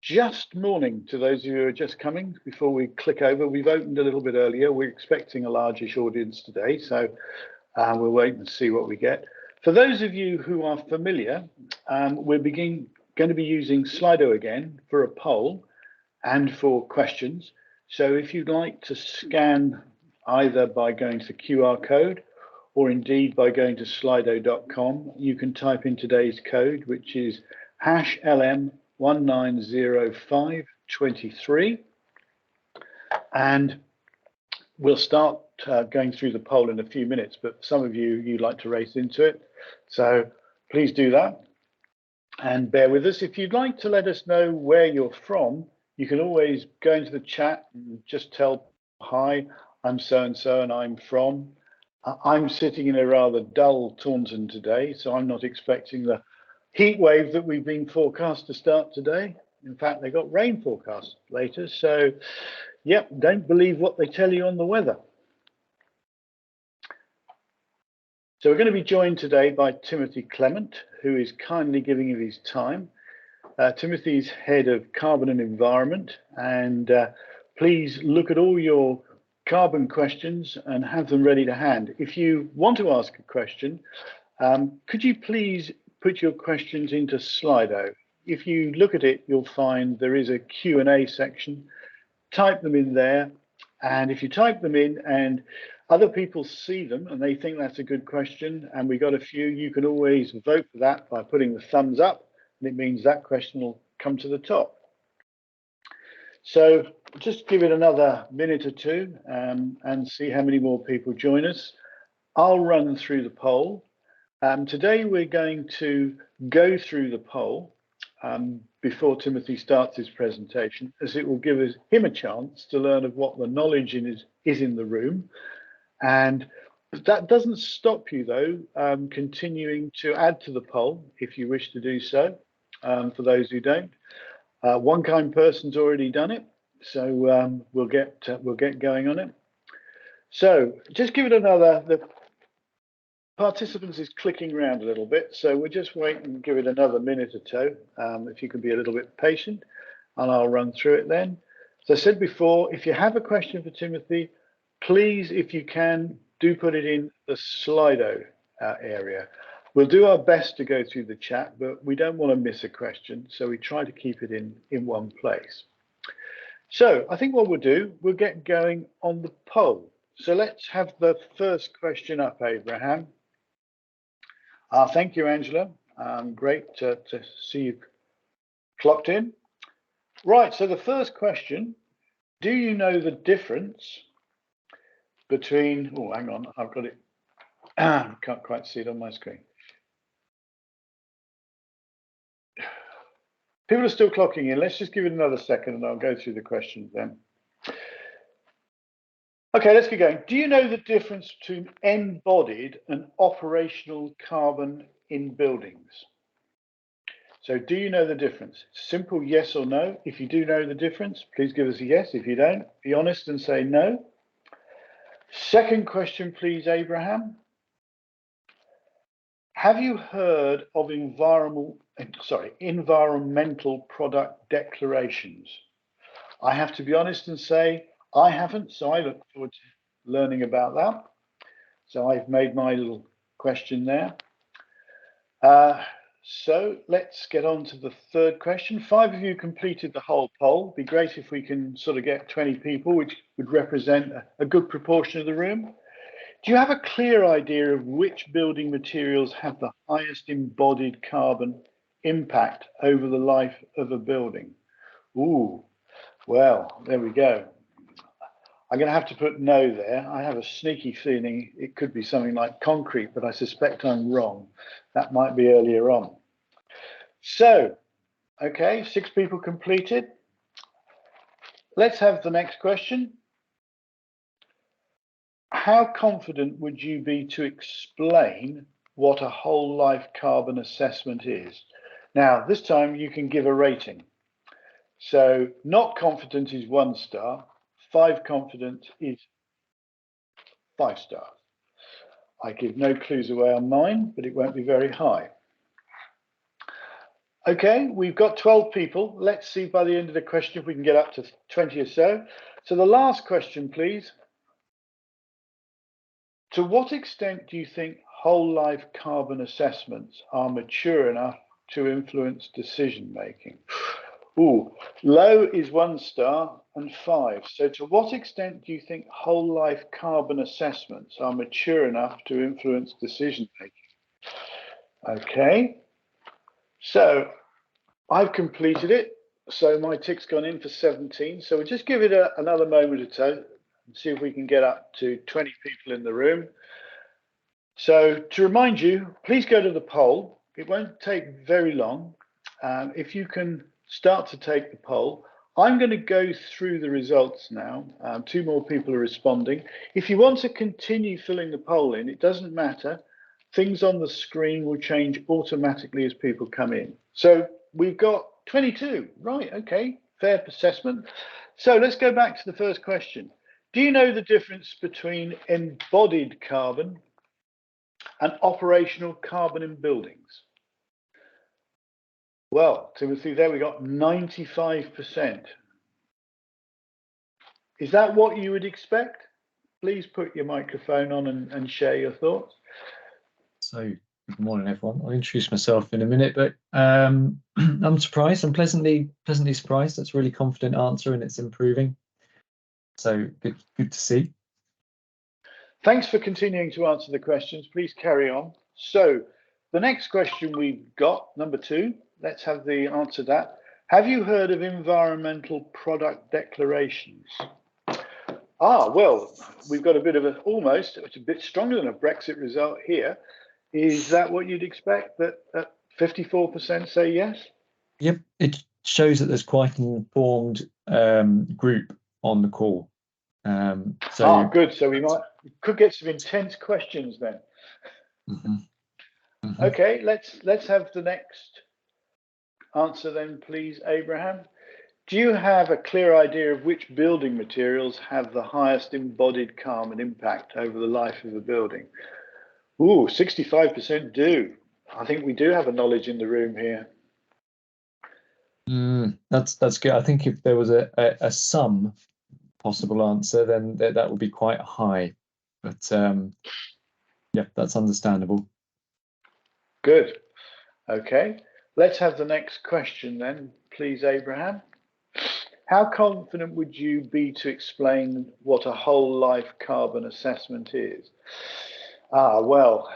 Just morning to those of you who are just coming. Before we click over, we've opened a little bit earlier. We're expecting a largish audience today, so we'll wait and see what we get. For those of you who are familiar, we're going to be using Slido again for a poll and for questions. So if you'd like to scan either by going to the QR code or indeed by going to slido.com, you can type in today's code, which is #LM190523, and we'll start going through the poll in a few minutes, but some of you'd like to race into it, so please do that and bear with us. If you'd like to let us know where you're from, you can always go into the chat and just tell, hi, I'm so-and-so and I'm from. I'm sitting in a rather dull Taunton today, so I'm not expecting the heat wave that we've been forecast to start today. In fact, they got rain forecast later, so yep, don't believe what they tell you on the weather. So we're going to be joined today by Timothy Clement, who is kindly giving of his time. Timothy's head of carbon and environment, and please look at all your carbon questions and have them ready to hand. If you want to ask a question, could you please put your questions into Slido? If you look at it, you'll find there is a Q&A section. Type them in there, and if you type them in and other people see them and they think that's a good question, and we got a few, you can always vote for that by putting the thumbs up, and it means that question will come to the top. So just give it another minute or two and see how many more people join us. I'll run through the poll. Today we're going to go through the poll before Timothy starts his presentation, as it will give him a chance to learn of what the knowledge is in the room. And that doesn't stop you, though, continuing to add to the poll if you wish to do so, for those who don't. One kind person's already done it, so we'll get going on it. So just give it another. The participants is clicking around a little bit, so we'll just wait and give it another minute or two. If you can be a little bit patient, and I'll run through it then. As I said before, if you have a question for Timothy, please, if you can, do put it in the Slido area. We'll do our best to go through the chat, but we don't want to miss a question, so we try to keep it in one place. So I think what we'll do, we'll get going on the poll. So let's have the first question up, Abraham. Thank you, Angela. Great to see you clocked in. Right, so the first question, do you know the difference between, oh, hang on, I've got it, can't quite see it on my screen. People are still clocking in. Let's just give it another second and I'll go through the questions then. Okay, let's get going. Do you know the difference between embodied and operational carbon in buildings? So do you know the difference? Simple yes or no. If you do know the difference, please give us a yes. If you don't, be honest and say no. Second question, please, Abraham. Have you heard of environmental product declarations? I have to be honest and say I haven't, so I look forward to learning about that. So I've made my little question there. So let's get on to the third question. 5 of you completed the whole poll. It'd be great if we can sort of get 20 people, which would represent a good proportion of the room. Do you have a clear idea of which building materials have the highest embodied carbon impact over the life of a building? Ooh, well, there we go. I'm going to have to put no there. I have a sneaky feeling it could be something like concrete, but I suspect I'm wrong. That might be earlier on. So, okay, 6 people completed. Let's have the next question. How confident would you be to explain what a whole life carbon assessment is? Now, this time you can give a rating. So not confident is 1 star, 5 confident is 5 stars. I give no clues away on mine, but it won't be very high. Okay, we've got 12 people. Let's see by the end of the question if we can get up to 20 or so. So the last question, please. To what extent do you think whole life carbon assessments are mature enough to influence decision making? Ooh, low is 1 star and 5. So to what extent do you think whole life carbon assessments are mature enough to influence decision making? Okay, so I've completed it. So my tick's gone in for 17. So we'll just give it another moment or so and see if we can get up to 20 people in the room. So to remind you, please go to the poll. It won't take very long. If you can start to take the poll, I'm going to go through the results now. 2 more people are responding. If you want to continue filling the poll in, it doesn't matter. Things on the screen will change automatically as people come in. So we've got 22, right? Okay, fair assessment. So let's go back to the first question. Do you know the difference between embodied carbon and operational carbon in buildings? Well, Timothy, there we got 95%. Is that what you would expect? Please put your microphone on and share your thoughts. So, good morning, everyone. I'll introduce myself in a minute, but I'm surprised. I'm pleasantly surprised. That's a really confident answer, and it's improving. So good to see. Thanks for continuing to answer the questions. Please carry on. So the next question we've got, number 2, let's have the answer to that. Have you heard of environmental product declarations? Well, we've got a bit of it's a bit stronger than a Brexit result here. Is that what you'd expect, that 54% say yes? Yep, it shows that there's quite an informed group on the call. Good. So we could get some intense questions then. Okay, let's have the next answer then, please, Abraham. Do you have a clear idea of which building materials have the highest embodied carbon impact over the life of a building? Ooh, 65% do. I think we do have a knowledge in the room here. That's good. I think if there was a some possible answer, then that would be quite high. But yeah, that's understandable. Good. Okay, let's have the next question then, please, Abraham. How confident would you be to explain what a whole life carbon assessment is? Well,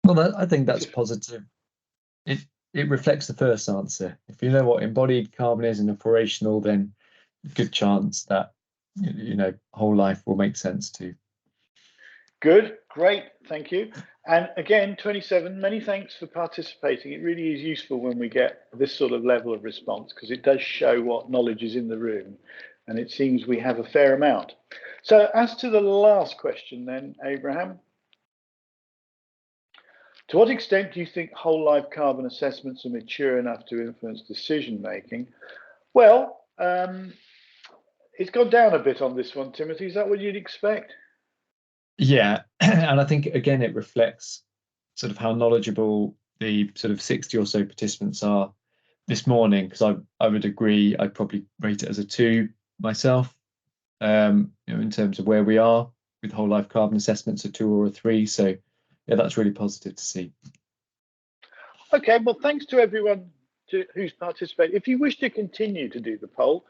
I think that's positive. It reflects the first answer. If you know what embodied carbon is and operational, then good chance that whole life will make sense too. Good, great, thank you. And again, 27, many thanks for participating. It really is useful when we get this sort of level of response, because it does show what knowledge is in the room, and it seems we have a fair amount. So as to the last question then, Abraham, to what extent do you think whole life carbon assessments are mature enough to influence decision making? Well, it's gone down a bit on this one, Timothy. Is that what you'd expect? Yeah, and I think again it reflects sort of how knowledgeable the sort of 60 or so participants are this morning, because I would agree I'd probably rate it as a 2 myself, in terms of where we are with whole life carbon assessments, a 2 or a 3. So yeah, that's really positive to see. Okay, well, thanks to everyone who's participated. If you wish to continue to do the poll,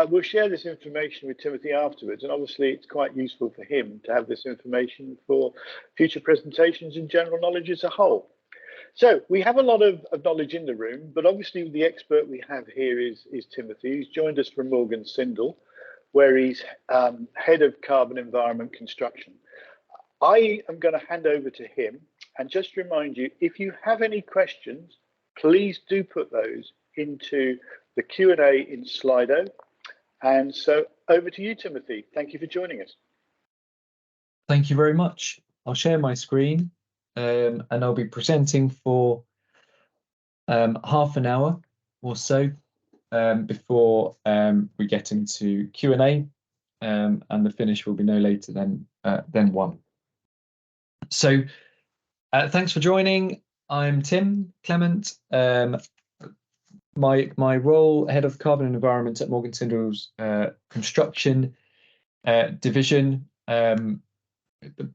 we'll share this information with Timothy afterwards, and obviously it's quite useful for him to have this information for future presentations and general knowledge as a whole. So we have a lot of knowledge in the room, but obviously the expert we have here is Timothy, who's joined us from Morgan Sindall, where he's head of carbon environment construction. I am going to hand over to him and just remind you, if you have any questions, please do put those into the Q&A in Slido. And so over to you, Timothy. Thank you for joining us. Thank you very much. I'll share my screen and I'll be presenting for half an hour or so before we get into Q&A, and the finish will be no later than 1. So Thanks for joining. I'm Tim Clement. My role, head of carbon and environment at Morgan Sindall's construction division,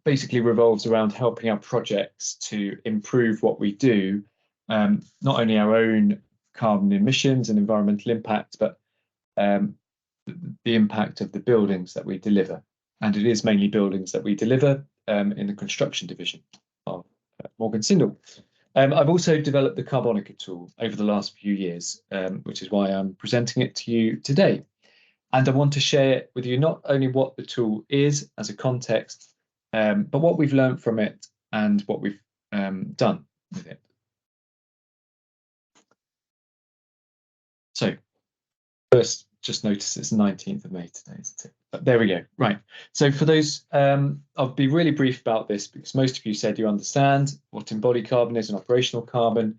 basically revolves around helping our projects to improve what we do, not only our own carbon emissions and environmental impact, but the impact of the buildings that we deliver. And it is mainly buildings that we deliver in the construction division of Morgan Sindall. I've also developed the CarboniCa tool over the last few years, which is why I'm presenting it to you today. And I want to share with you not only what the tool is as a context, but what we've learned from it and what we've done with it. So first, just notice it's 19th of May today, isn't it? But there we go. Right. So for those, I'll be really brief about this because most of you said you understand what embodied carbon is and operational carbon.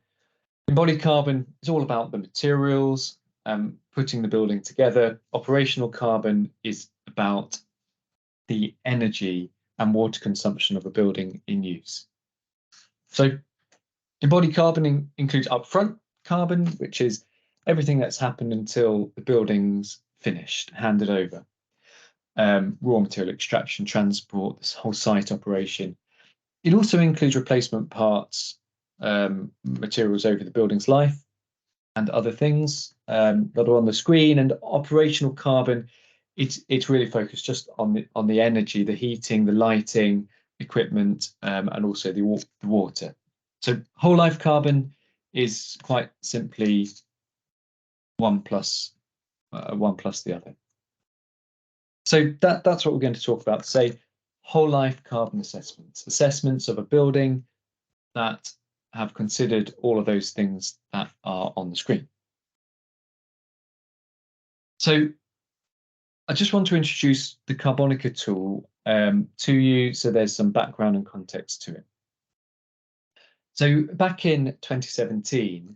Embodied carbon is all about the materials, putting the building together. Operational carbon is about the energy and water consumption of a building in use. So embodied carbon includes upfront carbon, which is everything that's happened until the building's finished, handed over. Raw material extraction, transport, this whole site operation. It also includes replacement parts, materials over the building's life, and other things that are on the screen. And operational carbon, it's really focused just on the energy, the heating, the lighting, equipment, and also the water. So whole life carbon is quite simply one plus the other. So that's what we're going to talk about today. Whole life carbon assessments of a building that have considered all of those things that are on the screen. So I just want to introduce the CarboniCa tool to you, so there's some background and context to it. So back in 2017,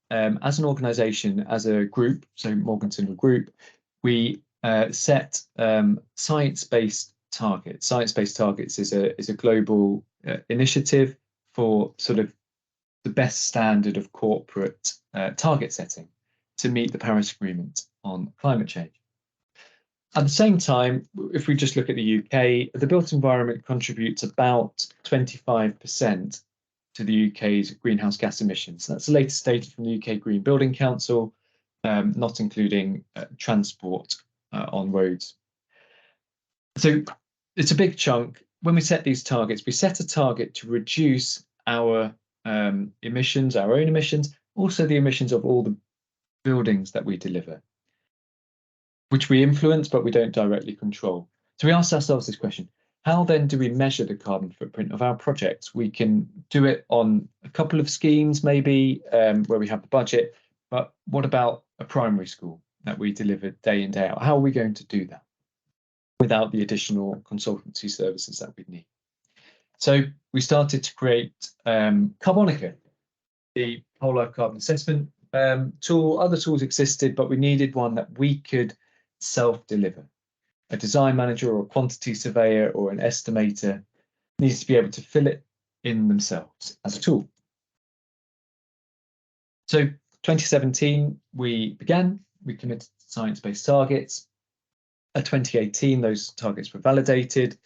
as an organisation, as a group, so Morgan Sindall Group, we set science-based targets. Science-based targets is a global initiative for sort of the best standard of corporate target setting to meet the Paris Agreement on climate change. At the same time, if we just look at the UK, the built environment contributes about 25% to the UK's greenhouse gas emissions. That's the latest data from the UK Green Building Council, not including transport on roads. So it's a big chunk. When we set these targets, we set a target to reduce our emissions, our own emissions, also the emissions of all the buildings that we deliver, which we influence, but we don't directly control. So we asked ourselves this question: how then do we measure the carbon footprint of our projects? We can do it on a couple of schemes, maybe, where we have the budget, but what about a primary school that we deliver day in, day out? How are we going to do that without the additional consultancy services that we need? So we started to create CarboniCa, the whole life carbon assessment tool. Other tools existed, but we needed one that we could self-deliver. A design manager or a quantity surveyor or an estimator needs to be able to fill it in themselves as a tool. So 2017, we committed to science-based targets. At 2018, those targets were validated.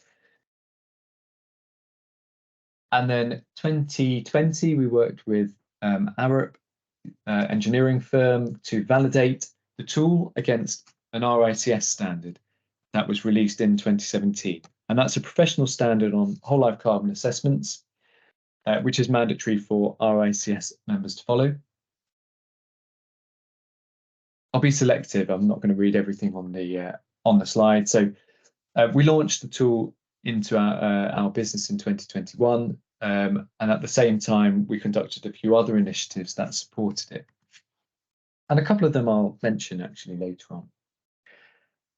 And then 2020, we worked with Arup engineering firm to validate the tool against an RICS standard that was released in 2017. And that's a professional standard on whole life carbon assessments, which is mandatory for RICS members to follow. I'll be selective. I'm not going to read everything on the slide. So we launched the tool into our business in 2021. And at the same time, we conducted a few other initiatives that supported it. And a couple of them I'll mention actually later on.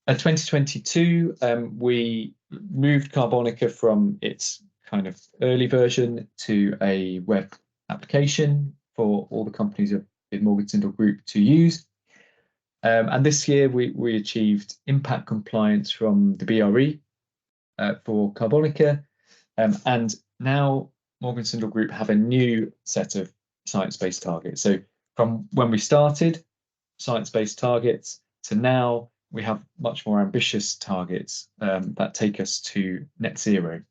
In 2022, we moved CarboniCa from its kind of early version to a web application for all the companies of the Morgan Sindall Group to use. And this year we achieved impact compliance from the BRE for CarboniCa. And now Morgan Sindall Group have a new set of science-based targets. So from when we started, science-based targets, to now we have much more ambitious targets that take us to net zero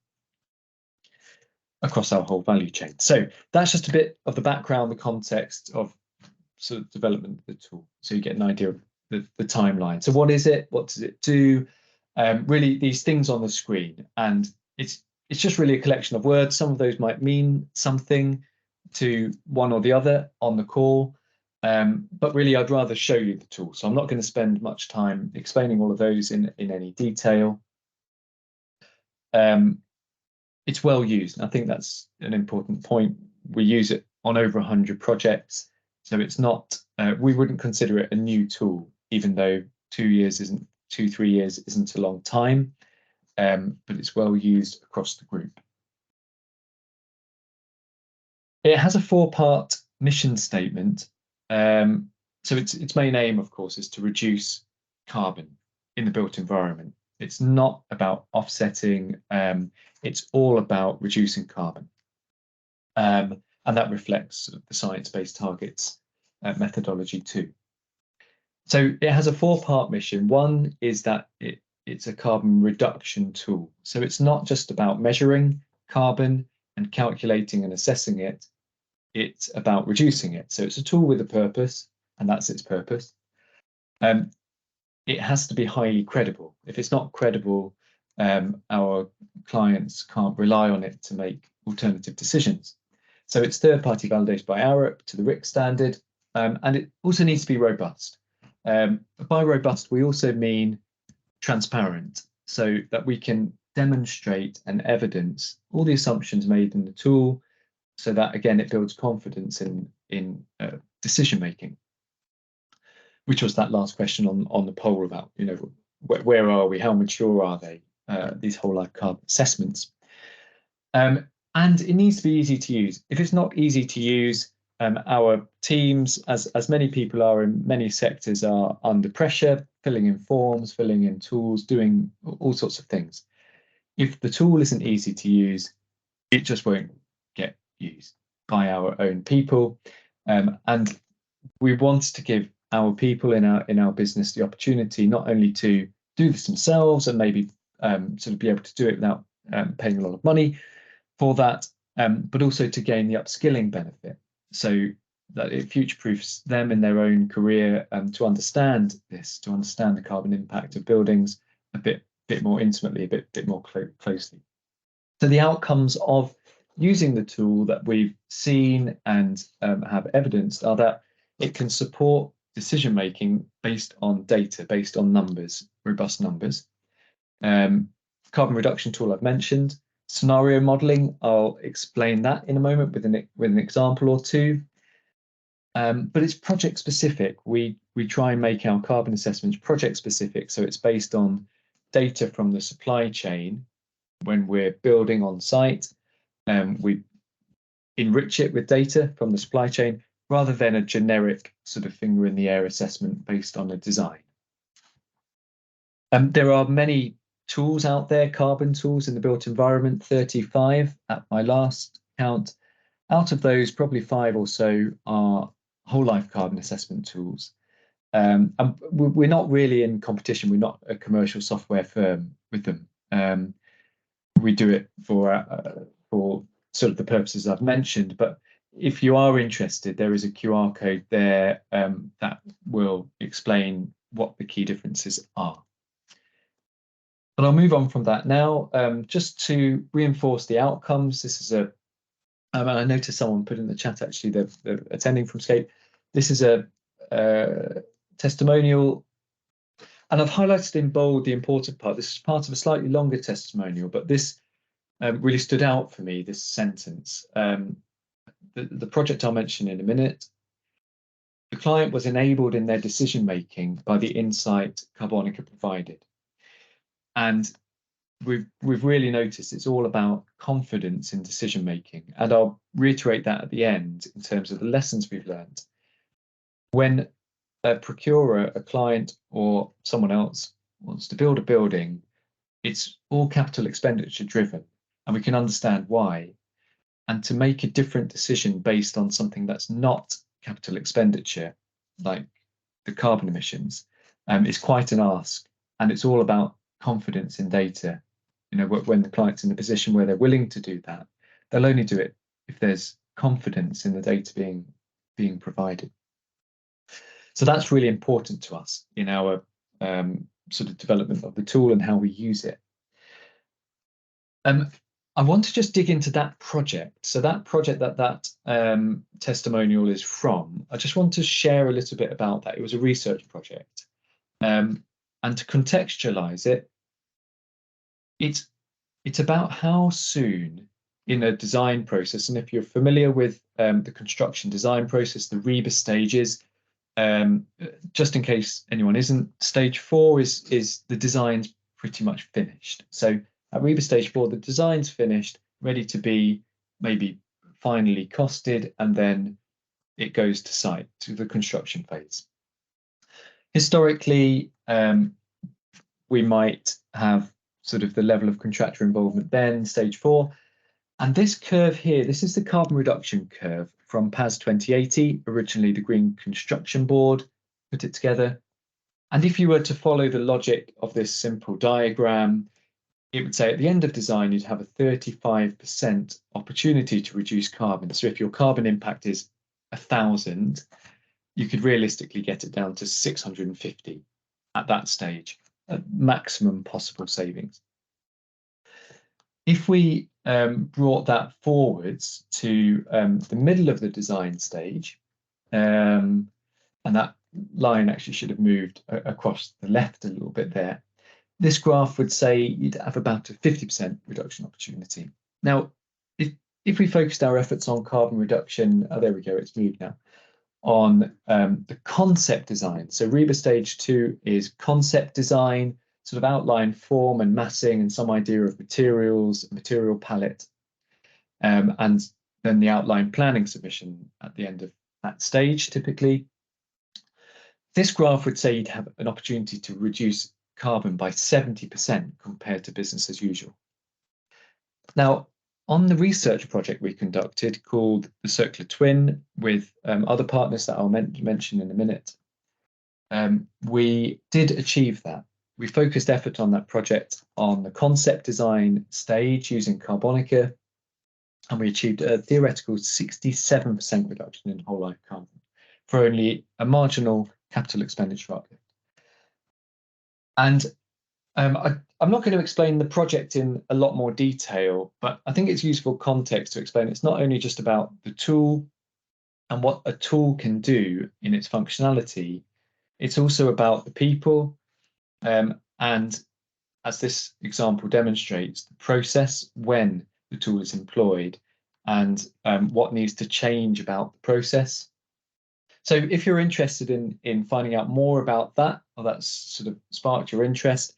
across our whole value chain. So that's just a bit of the background, the context of sort of development of the tool, so you get an idea of the timeline. So what is it? What does it do? Really, these things on the screen, and it's just really a collection of words. Some of those might mean something to one or the other on the call, but really I'd rather show you the tool. So I'm not going to spend much time explaining all of those in any detail. It's well used. I think that's an important point. We use it on over 100 projects. So it's not, we wouldn't consider it a new tool, even though 2 years isn't, 2-3 years isn't a long time, but it's well used across the group. It has a 4-part mission statement. So its main aim, of course, is to reduce carbon in the built environment. It's not about offsetting, it's all about reducing carbon. And that reflects the science-based targets methodology too. So it has a 4-part mission. One is that it's a carbon reduction tool. So it's not just about measuring carbon and calculating and assessing it. It's about reducing it. So it's a tool with a purpose, and that's its purpose. It has to be highly credible. If it's not credible, our clients can't rely on it to make alternative decisions. So it's third-party validated by Arup to the RIC standard, and it also needs to be robust. By robust, we also mean transparent, so that we can demonstrate and evidence all the assumptions made in the tool, so that, again, it builds confidence in decision making, which was that last question on the poll about, you know, where are we, how mature are they, these whole life carbon assessments. And it needs to be easy to use. If it's not easy to use, our teams, as many people are in many sectors, are under pressure, filling in forms, filling in tools, doing all sorts of things. If the tool isn't easy to use, it just won't get used by our own people. And we want to give our people in our business the opportunity not only to do this themselves and maybe sort of be able to do it without paying a lot of money for that, but also to gain the upskilling benefit, so that it future-proofs them in their own career, to understand this, to understand the carbon impact of buildings a bit more intimately, a bit more closely. So the outcomes of using the tool that we've seen and have evidenced are that it can support decision making based on data, based on numbers, robust numbers. Carbon reduction tool I've mentioned. Scenario modeling, I'll explain that in a moment with an example or two. But it's project specific. We try and make our carbon assessments project specific, so it's based on data from the supply chain when we're building on site. We enrich it with data from the supply chain rather than a generic sort of finger in the air assessment based on a design. There are many tools out there, carbon tools in the built environment, 35 at my last count. Out of those, probably 5 or so are whole life carbon assessment tools. And we're not really in competition. We're not a commercial software firm with them. We do it for sort of the purposes I've mentioned. But if you are interested, there is a QR code there that will explain what the key differences are. But I'll move on from that now, just to reinforce the outcomes. This is I noticed someone put in the chat, actually, they're attending from Scape. This is a testimonial, and I've highlighted in bold the important part. This is part of a slightly longer testimonial, but this really stood out for me, this sentence. The project I'll mention in a minute. The client was enabled in their decision-making by the insight CarboniCa provided. And we've really noticed it's all about confidence in decision making, and I'll reiterate that at the end in terms of the lessons we've learned. When a procurer, a client, or someone else wants to build a building, it's all capital expenditure driven, and we can understand why. and to make a different decision based on something that's not capital expenditure, like the carbon emissions, is quite an ask. And it's all about confidence in data. You know, when the client's in a position where they're willing to do that, they'll only do it if there's confidence in the data being provided. So that's really important to us in our sort of development of the tool and how we use it. I want to just dig into that project. So that project that testimonial is from, I just want to share a little bit about that. It was a research project. And to contextualize it, it's about how soon in a design process, and if you're familiar with the construction design process, the REBA stages, just in case anyone isn't, stage 4 is the design's pretty much finished. So at REBA stage 4, the design's finished, ready to be maybe finally costed, and then it goes to site, to the construction phase. Historically, we might have sort of the level of contractor involvement then, stage 4. And this curve here, this is the carbon reduction curve from PAS 2080, originally the Green Construction Board put it together. And if you were to follow the logic of this simple diagram, it would say at the end of design, you'd have a 35% opportunity to reduce carbon. So if your carbon impact is 1,000, you could realistically get it down to 650 at that stage, at maximum possible savings. If we brought that forwards to the middle of the design stage, and that line actually should have moved across the left a little bit there, this graph would say you'd have about a 50% reduction opportunity. Now, if we focused our efforts on carbon reduction, oh, there we go, it's moved now, on the concept design. So REBA stage 2 is concept design, sort of outline form and massing and some idea of materials, material palette, and then the outline planning submission at the end of that stage, typically. This graph would say you'd have an opportunity to reduce carbon by 70% compared to business as usual. Now, on the research project we conducted called the Circular Twin with other partners that I'll mention in a minute, we did achieve that. We focused effort on that project on the concept design stage using CarboniCa, and we achieved a theoretical 67% reduction in whole life carbon for only a marginal capital expenditure uplift. And I'm not going to explain the project in a lot more detail, but I think it's useful context to explain it's not only just about the tool and what a tool can do in its functionality, it's also about the people, and as this example demonstrates, the process when the tool is employed and what needs to change about the process. So if you're interested in finding out more about that, or that's sort of sparked your interest,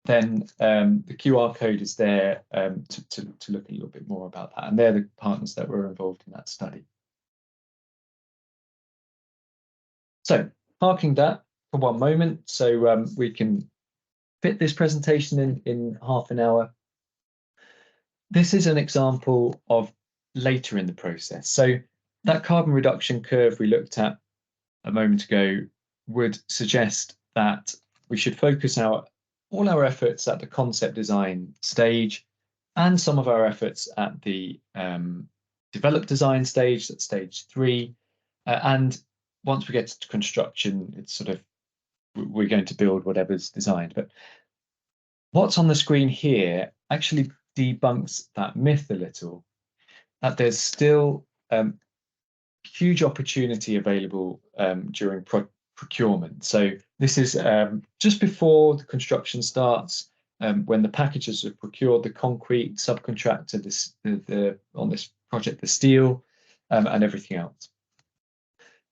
then the QR code is there to look a little bit more about that. And they're the partners that were involved in that study. So parking that for one moment, so we can fit this presentation in half an hour. This is an example of later in the process. So that carbon reduction curve we looked at a moment ago would suggest that we should focus all our efforts at the concept design stage and some of our efforts at the develop design stage, that's stage 3. And once we get to construction, it's sort of, we're going to build whatever's designed. But what's on the screen here actually debunks that myth a little, that there's still huge opportunity available during procurement. So this is just before the construction starts, when the packages are procured, the concrete, subcontractor, on this project, the steel, and everything else.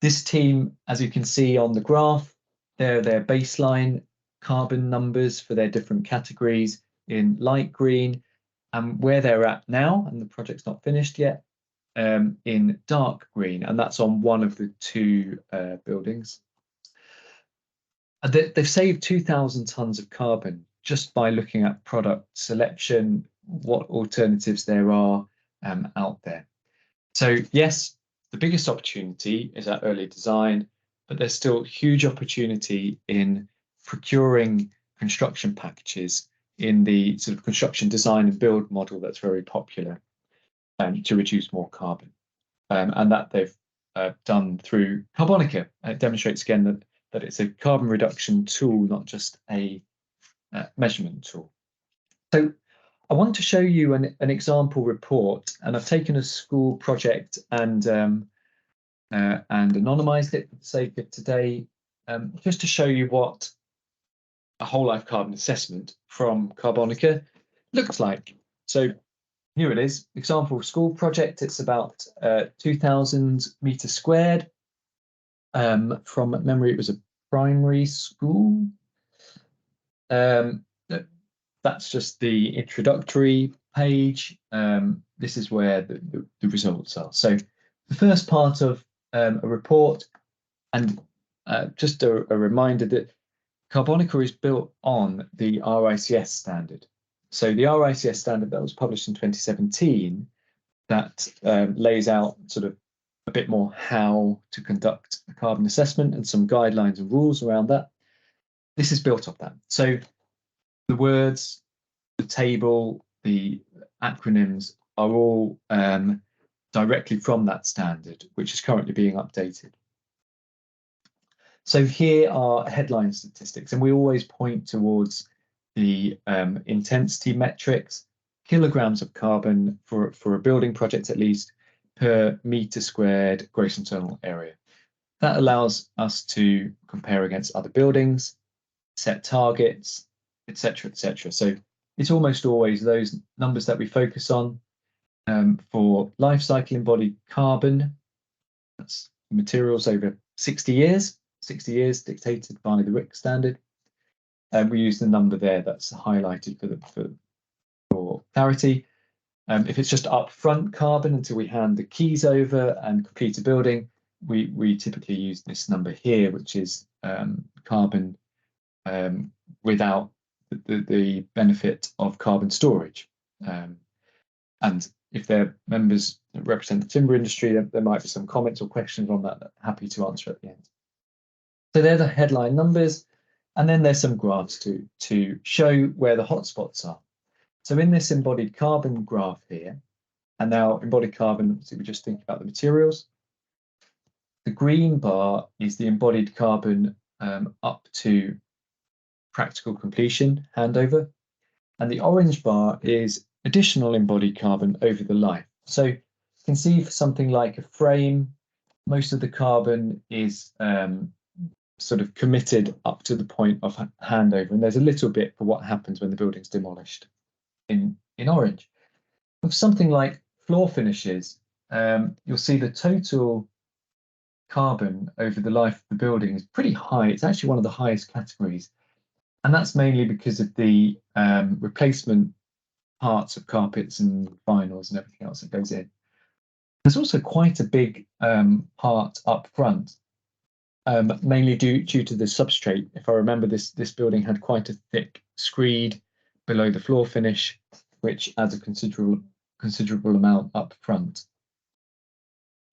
This team, as you can see on the graph, they're their baseline carbon numbers for their different categories in light green, and where they're at now, and the project's not finished yet, in dark green, and that's on one of the 2 buildings. They've saved 2,000 tons of carbon just by looking at product selection, what alternatives there are out there. So yes, the biggest opportunity is at early design, but there's still huge opportunity in procuring construction packages in the sort of construction design and build model that's very popular to reduce more carbon. And that they've done through CarboniCa. It demonstrates again that it's a carbon reduction tool, not just a measurement tool. So I want to show you an example report, and I've taken a school project and anonymized it for the sake of today, just to show you what a whole life carbon assessment from CarboniCa looks like. So here it is, example school project. It's about 2,000 meters squared. From memory, it was a primary school. That's just the introductory page. This is where the results are. So the first part of a report, and just a reminder that CarboniCa is built on the RICS standard. So the RICS standard that was published in 2017 that lays out sort of a bit more how to conduct a carbon assessment and some guidelines and rules around that. This is built off that. So the words, the table, the acronyms are all directly from that standard, which is currently being updated. So here are headline statistics, and we always point towards the intensity metrics, kilograms of carbon for a building project at least per meter squared gross internal area. That allows us to compare against other buildings, set targets, etc., etc. So it's almost always those numbers that we focus on. For life cycle embodied carbon, that's materials over 60 years dictated by the RIC standard. And we use the number there that's highlighted for clarity. If it's just upfront carbon until we hand the keys over and complete a building, we typically use this number here, which is carbon without the benefit of carbon storage. And if they're members that represent the timber industry, there might be some comments or questions on that happy to answer at the end. So they're the headline numbers, and then there's some graphs to show where the hotspots are. So in this embodied carbon graph here, and now embodied carbon, so we just think about the materials. The green bar is the embodied carbon up to practical completion, handover, and the orange bar is additional embodied carbon over the life. So you can see for something like a frame, most of the carbon is sort of committed up to the point of handover, and there's a little bit for what happens when the building's demolished in orange. With something like floor finishes, you'll see the total carbon over the life of the building is pretty high. It's actually one of the highest categories, and that's mainly because of the replacement parts of carpets and vinyls and everything else that goes in. There's also quite a big part up front, mainly due to the substrate. If I remember, this building had quite a thick screed below the floor finish, which adds a considerable amount up front.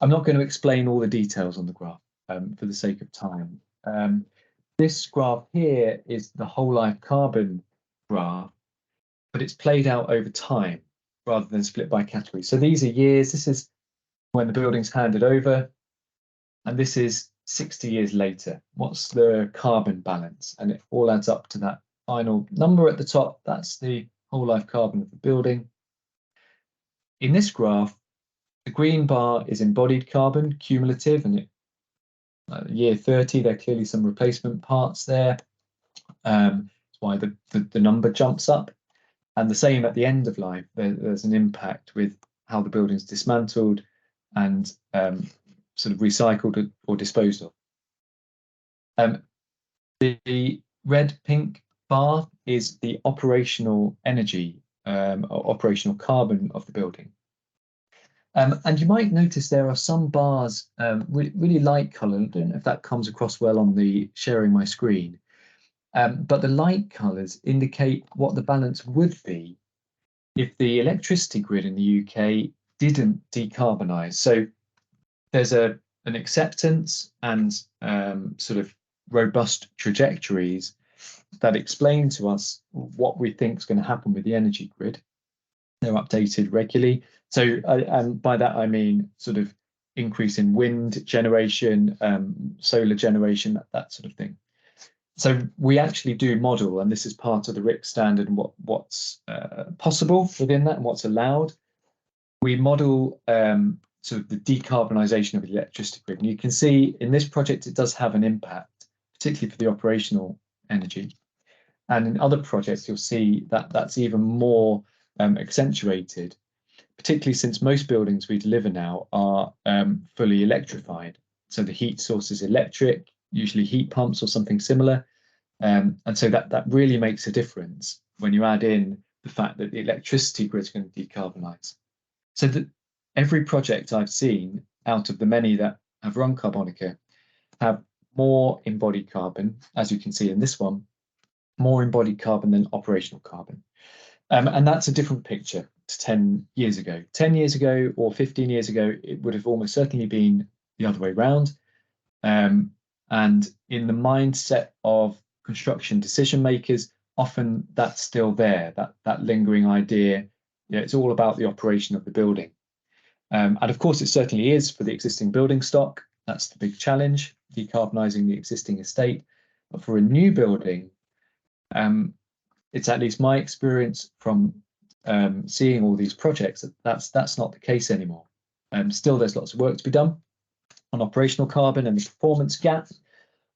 I'm not going to explain all the details on the graph for the sake of time. This graph here is the whole life carbon graph, but it's played out over time rather than split by category. So these are years. This is when the building's handed over, and this is 60 years later. What's the carbon balance? And it all adds up to that final number at the top. That's the whole life carbon of the building. In this graph, the green bar is embodied carbon, cumulative, and year 30, there are clearly some replacement parts there. That's why the number jumps up. And the same at the end of life, there's an impact with how the building's dismantled and sort of recycled or disposed of. The red-pink bar is the operational energy, or operational carbon of the building. And you might notice there are some bars, really light colour. I don't know if that comes across well on the sharing my screen. But the light colours indicate what the balance would be if the electricity grid in the UK didn't decarbonize. So there's an acceptance and sort of robust trajectories that explain to us what we think is going to happen with the energy grid. They're updated regularly. So, and by that I mean sort of increase in wind generation, solar generation, that sort of thing. So we actually do model, and this is part of the RIC standard and what's possible within that and what's allowed. We model sort of the decarbonisation of the electricity grid. And you can see in this project, it does have an impact, particularly for the operational energy. And in other projects, you'll see that that's even more accentuated, particularly since most buildings we deliver now are fully electrified. So the heat source is electric, usually heat pumps or something similar. And so that really makes a difference when you add in the fact that the electricity grid is going to decarbonise. So that every project I've seen out of the many that have run CarboniCa have more embodied carbon, as you can see in this one, more embodied carbon than operational carbon. And that's a different picture to 10 years ago. 10 years ago or 15 years ago, it would have almost certainly been the other way around. And in the mindset of construction decision makers, often that's still there, that lingering idea, it's all about the operation of the building. And of course, it certainly is for the existing building stock. That's the big challenge, decarbonising the existing estate. But for a new building, it's at least my experience from seeing all these projects that's not the case anymore. Still, there's lots of work to be done on operational carbon and the performance gap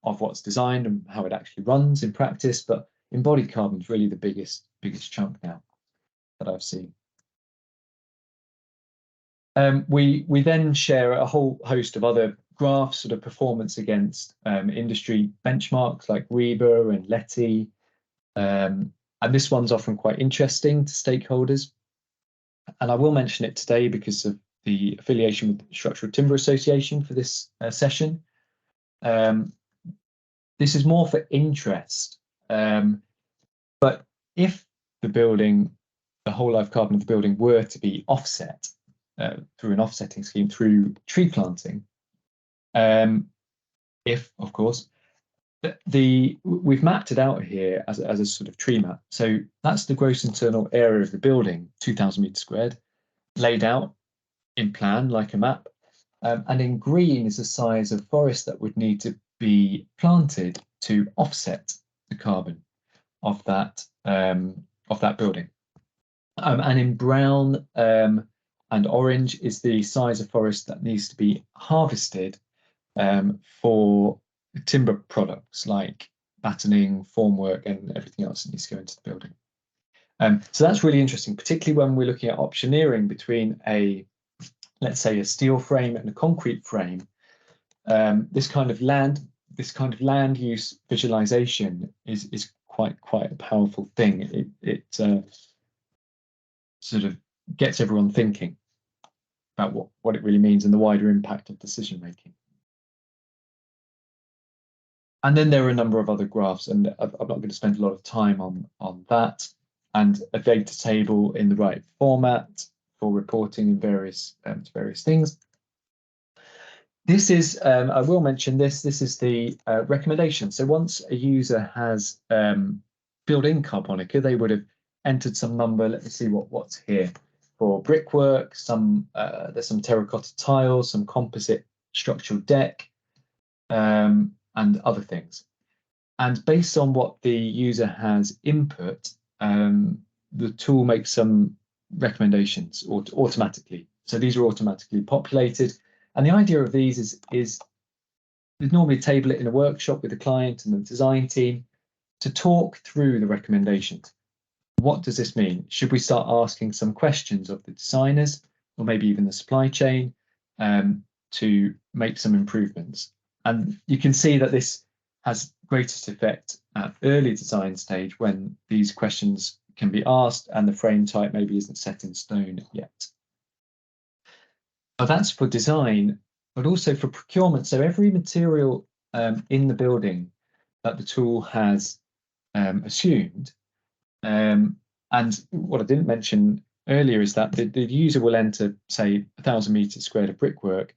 of what's designed and how it actually runs in practice. But embodied carbon is really the biggest chunk now that I've seen. We then share a whole host of other graphs, sort of performance against industry benchmarks like REBA and LETI. And this one's often quite interesting to stakeholders. And I will mention it today because of the affiliation with the Structural Timber Association for this session. This is more for interest. But if the building, the whole life carbon of the building were to be offset through an offsetting scheme through tree planting, if, of course, we've mapped it out here as a sort of tree map. So that's the gross internal area of the building, 2,000 meters squared, laid out in plan like a map. And in green is the size of forest that would need to be planted to offset the carbon of that building. And in brown and orange is the size of forest that needs to be harvested for timber products like battening, formwork, and everything else that needs to go into the building. So that's really interesting, particularly when we're looking at optioneering between let's say a steel frame and a concrete frame. This kind of land use visualization is quite a powerful thing. It sort of gets everyone thinking about what it really means and the wider impact of decision making. And then there are a number of other graphs, and I'm not going to spend a lot of time on that, and a data table in the right format for reporting in various things. This is, I will mention this is the recommendation. So once a user has built in CarboniCa, they would have entered some number. Let me see what's here for brickwork. There's some terracotta tiles, some composite structural deck, and other things. And based on what the user has input, the tool makes some recommendations automatically. So these are automatically populated. And the idea of these is normally table it in a workshop with the client and the design team to talk through the recommendations. What does this mean? Should we start asking some questions of the designers or maybe even the supply chain to make some improvements? And you can see that this has greatest effect at early design stage when these questions can be asked and the frame type maybe isn't set in stone yet. But that's for design, but also for procurement. So every material in the building that the tool has assumed, and what I didn't mention earlier is that the user will enter, say, 1,000 meters squared of brickwork,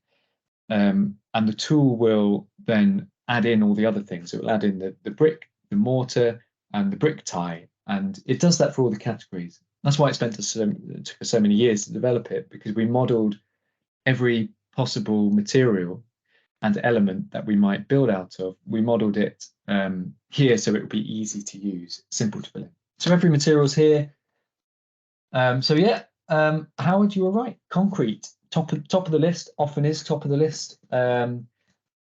and the tool will then add in all the other things. It will add in the brick, the mortar, and the brick tie, and it does that for all the categories. That's why it took us so many years to develop it, because we modeled every possible material and element that we might build out of. We modeled it here so it would be easy to use, simple to fill in. So every material's here. Howard, you were right. Concrete, top of the list, often is top of the list.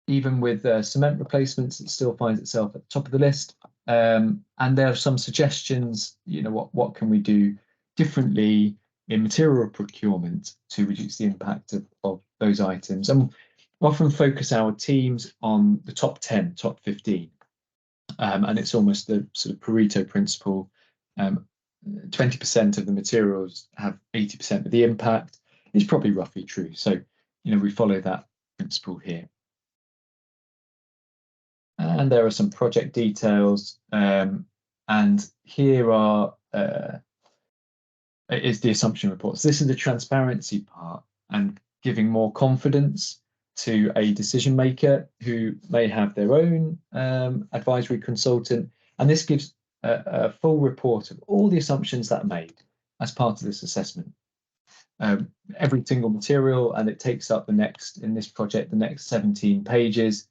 Even with cement replacements, it still finds itself at the top of the list. And there are some suggestions, what can we do differently in material procurement to reduce the impact of those items. And often focus our teams on the top 10, top 15. And it's almost the sort of Pareto principle. 20% of the materials have 80% of the impact is probably roughly true. So, we follow that principle here. And there are some project details. And here is the assumption reports. This is the transparency part and giving more confidence to a decision maker who may have their own advisory consultant. And this gives a full report of all the assumptions that are made as part of this assessment. Every single material, and it takes up in this project, the next 17 pages.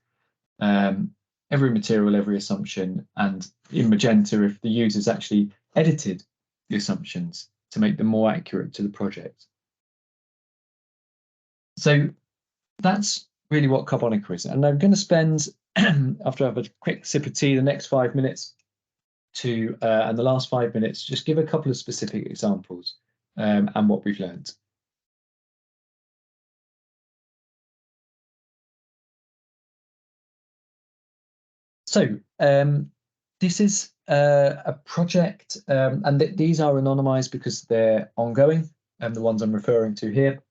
Every material, every assumption, and in magenta, if the user's actually edited the assumptions to make them more accurate to the project. So that's really what CarboniCa is. And I'm going to spend, after I have a quick sip of tea, the next 5 minutes and the last 5 minutes, just give a couple of specific examples and what we've learned. So this is a project, and these are anonymized because they're ongoing, and the ones I'm referring to here,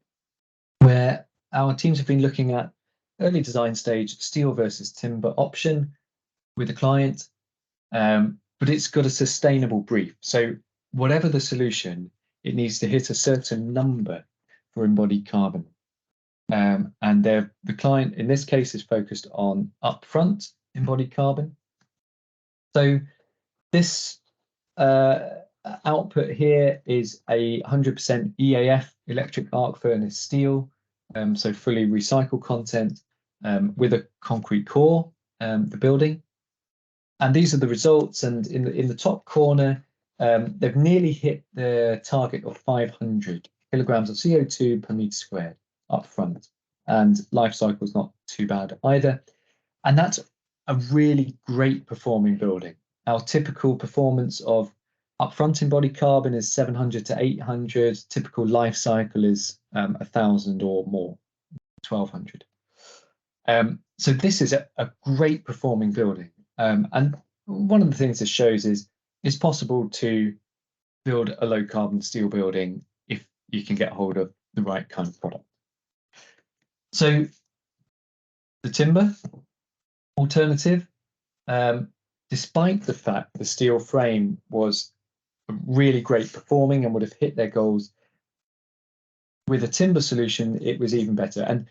where our teams have been looking at early design stage steel versus timber option with a client, but it's got a sustainable brief. So whatever the solution, it needs to hit a certain number for embodied carbon. And the client in this case is focused on upfront embodied carbon. So this output here is a 100% EAF electric arc furnace steel, so fully recycled content with a concrete core, the building. And these are the results. And in the top corner, they've nearly hit the target of 500 kilograms of CO2 per meter squared up front. And life cycle is not too bad either. And that's a really great performing building. Our typical performance of upfront embodied carbon is 700 to 800. Typical life cycle is 1,000 or more, 1,200. So this is a great performing building. And one of the things this shows is it's possible to build a low carbon steel building if you can get hold of the right kind of product. So the timber alternative, despite the fact the steel frame was really great performing and would have hit their goals, with a timber solution, it was even better. And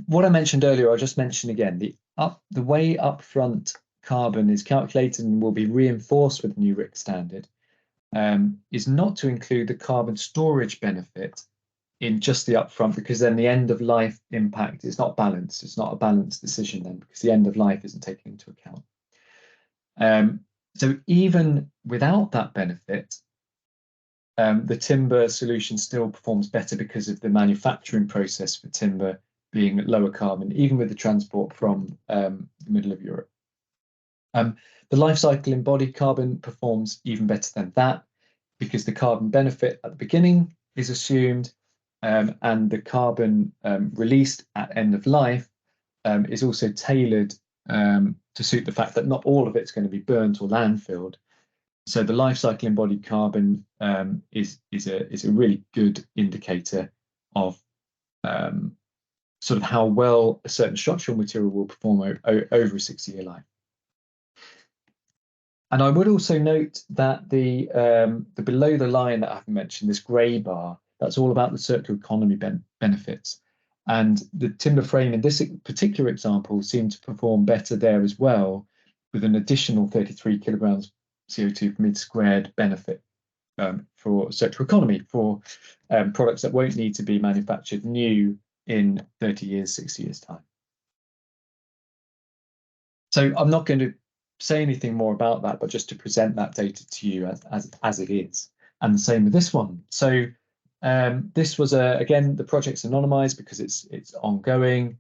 what I mentioned earlier, I'll just mention again, the way upfront carbon is calculated and will be reinforced with the new RIC standard is not to include the carbon storage benefit in just the upfront, because then the end of life impact is not balanced. It's not a balanced decision then, because the end of life isn't taken into account. So even without that benefit, the timber solution still performs better because of the manufacturing process for timber being lower carbon, even with the transport from the middle of Europe. The life cycle embodied carbon performs even better than that, because the carbon benefit at the beginning is assumed, and the carbon released at end of life is also tailored to suit the fact that not all of it's going to be burnt or landfilled. So the life cycle embodied carbon is a really good indicator of sort of how well a certain structural material will perform over a 60-year life. And I would also note that the below the line that I haven't mentioned, this grey bar, that's all about the circular economy benefits. And the timber frame in this particular example seemed to perform better there as well, with an additional 33 kilograms CO2 per meter squared benefit for circular economy, for products that won't need to be manufactured new in 30 years, 60 years time. So I'm not going to say anything more about that, but just to present that data to you as it is. And the same with this one. So this was again, the project's anonymized because it's ongoing.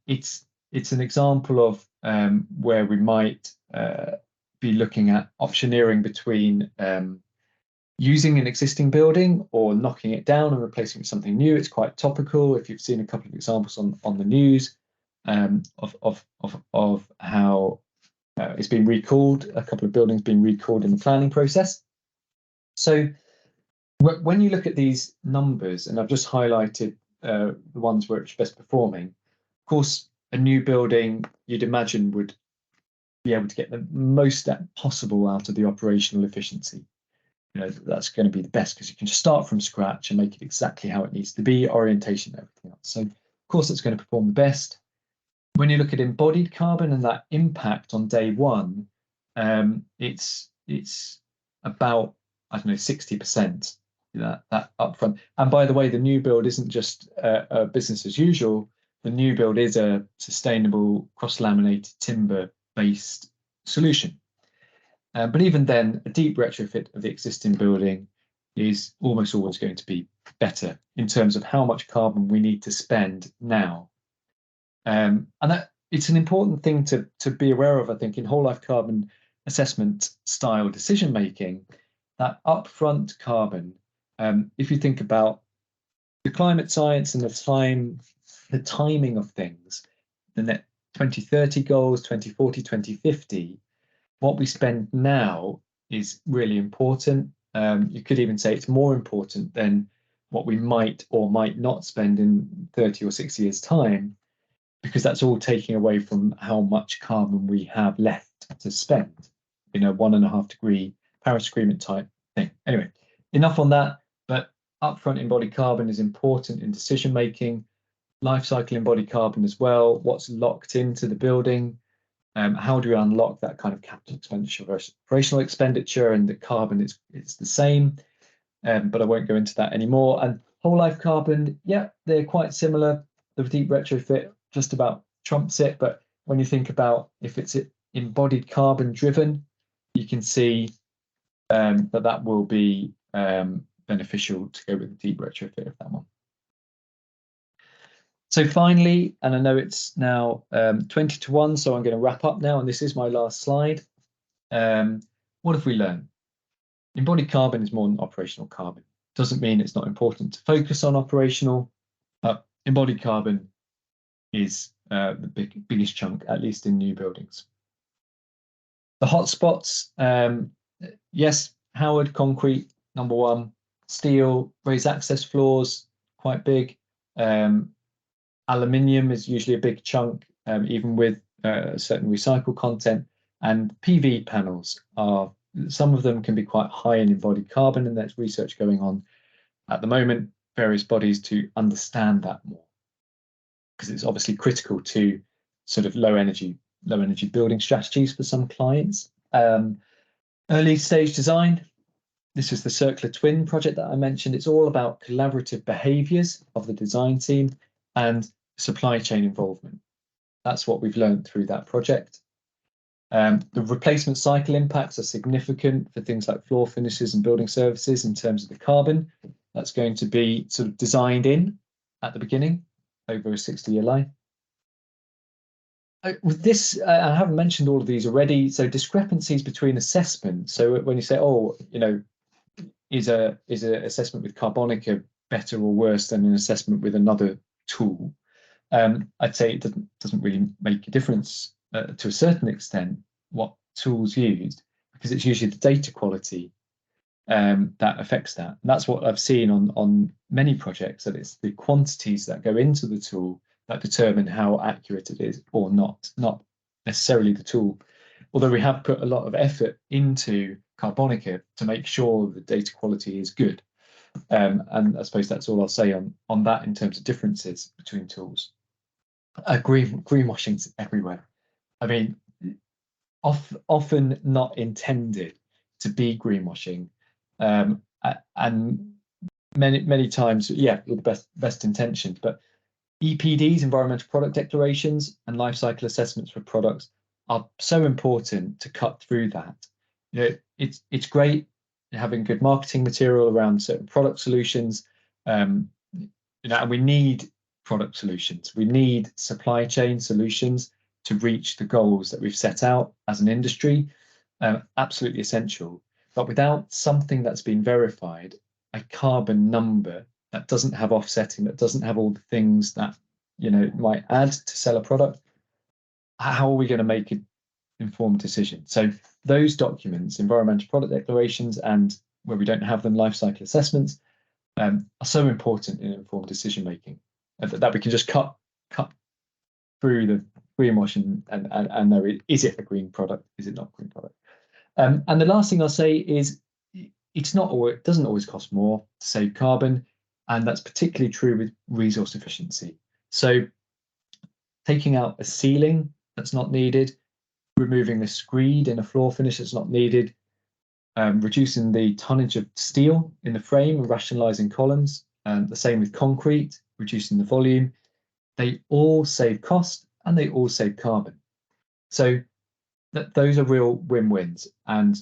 It's an example of where we might be looking at optioneering between using an existing building or knocking it down and replacing it with something new. It's quite topical. If you've seen a couple of examples on the news of how it's been recalled, a couple of buildings being recalled in the planning process. So when you look at these numbers, and I've just highlighted the ones where it's best performing, of course, a new building you'd imagine would be able to get the most possible out of the operational efficiency. You know, that's going to be the best because you can just start from scratch and make it exactly how it needs to be, orientation, everything else. So, of course, it's going to perform the best. When you look at embodied carbon and that impact on day one, it's about, I don't know, 60%, that upfront. And by the way, the new build isn't just a business as usual. The new build is a sustainable cross-laminated timber-based solution. But even then, a deep retrofit of the existing building is almost always going to be better in terms of how much carbon we need to spend now. And that it's an important thing to be aware of, I think, in whole life carbon assessment style decision making, that upfront carbon, if you think about the climate science and the timing of things, the net 2030 goals, 2040, 2050, what we spend now is really important. You could even say it's more important than what we might or might not spend in 30 or 60 years' time, because that's all taking away from how much carbon we have left to spend in a 1.5 degree Paris Agreement type thing. Anyway, enough on that, but upfront embodied carbon is important in decision making, life cycle embodied carbon as well, what's locked into the building. How do we unlock that kind of capital expenditure versus operational expenditure? And the carbon it's the same, but I won't go into that anymore. And whole life carbon, yeah, they're quite similar. The deep retrofit just about trumps it, but when you think about if it's embodied carbon driven, you can see that will be beneficial to go with the deep retrofit of that one. So finally, and I know it's now 20 to 1, so I'm going to wrap up now, and this is my last slide. What have we learned? Embodied carbon is more than operational carbon. Doesn't mean it's not important to focus on operational. Embodied carbon is the biggest chunk, at least in new buildings. The hotspots, yes, Howard concrete, number one. Steel, raised access floors, quite big. Aluminium is usually a big chunk, even with certain recycled content. And PV panels are, some of them can be quite high in embodied carbon, and there's research going on at the moment, various bodies to understand that more, because it's obviously critical to sort of low energy building strategies for some clients. Early stage design. This is the circular twin project that I mentioned. It's all about collaborative behaviors of the design team and supply chain involvement. That's what we've learned through that project. The replacement cycle impacts are significant for things like floor finishes and building services in terms of the carbon. That's going to be sort of designed in at the beginning over a 60-year life. With this, I haven't mentioned all of these already. So discrepancies between assessment. So when you say, oh, you know, is a assessment with CarboniCa better or worse than an assessment with another tool? I'd say it doesn't really make a difference to a certain extent what tools used, because it's usually the data quality that affects that. And that's what I've seen on many projects, that it's the quantities that go into the tool that determine how accurate it is or not necessarily the tool although we have put a lot of effort into CarboniCa to make sure the data quality is good. And I suppose that's all I'll say on that in terms of differences between tools. Greenwashing's everywhere. I mean, often not intended to be greenwashing, and many times, yeah, with the best intentions. But EPDs, environmental product declarations, and life cycle assessments for products are so important to cut through that. You know, it's great having good marketing material around certain product solutions, and we need product solutions. We need supply chain solutions to reach the goals that we've set out as an industry. Absolutely essential. But without something that's been verified, a carbon number that doesn't have offsetting, that doesn't have all the things that might add to sell a product, how are we going to make an informed decision? So those documents, environmental product declarations, and where we don't have them, life cycle assessments, are so important in informed decision making that we can just cut through the greenwashing and know, is it a green product? Is it not a green product? And the last thing I'll say is it doesn't always cost more to save carbon, and that's particularly true with resource efficiency. So taking out a ceiling that's not needed, removing the screed in a floor finish that's not needed, reducing the tonnage of steel in the frame and rationalizing columns, and the same with concrete, reducing the volume. They all save cost and they all save carbon. So those are real win-wins, and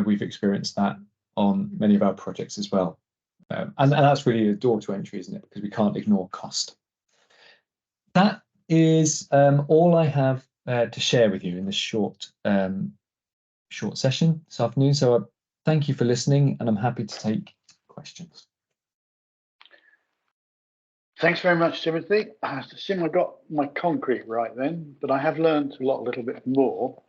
we've experienced that on many of our projects as well. And that's really a door to entry, isn't it? Because we can't ignore cost. That is all I have to share with you in this short session this afternoon. So thank you for listening, and I'm happy to take questions. Thanks very much, Timothy. I assume I got my concrete right then, but I have learned a little bit more.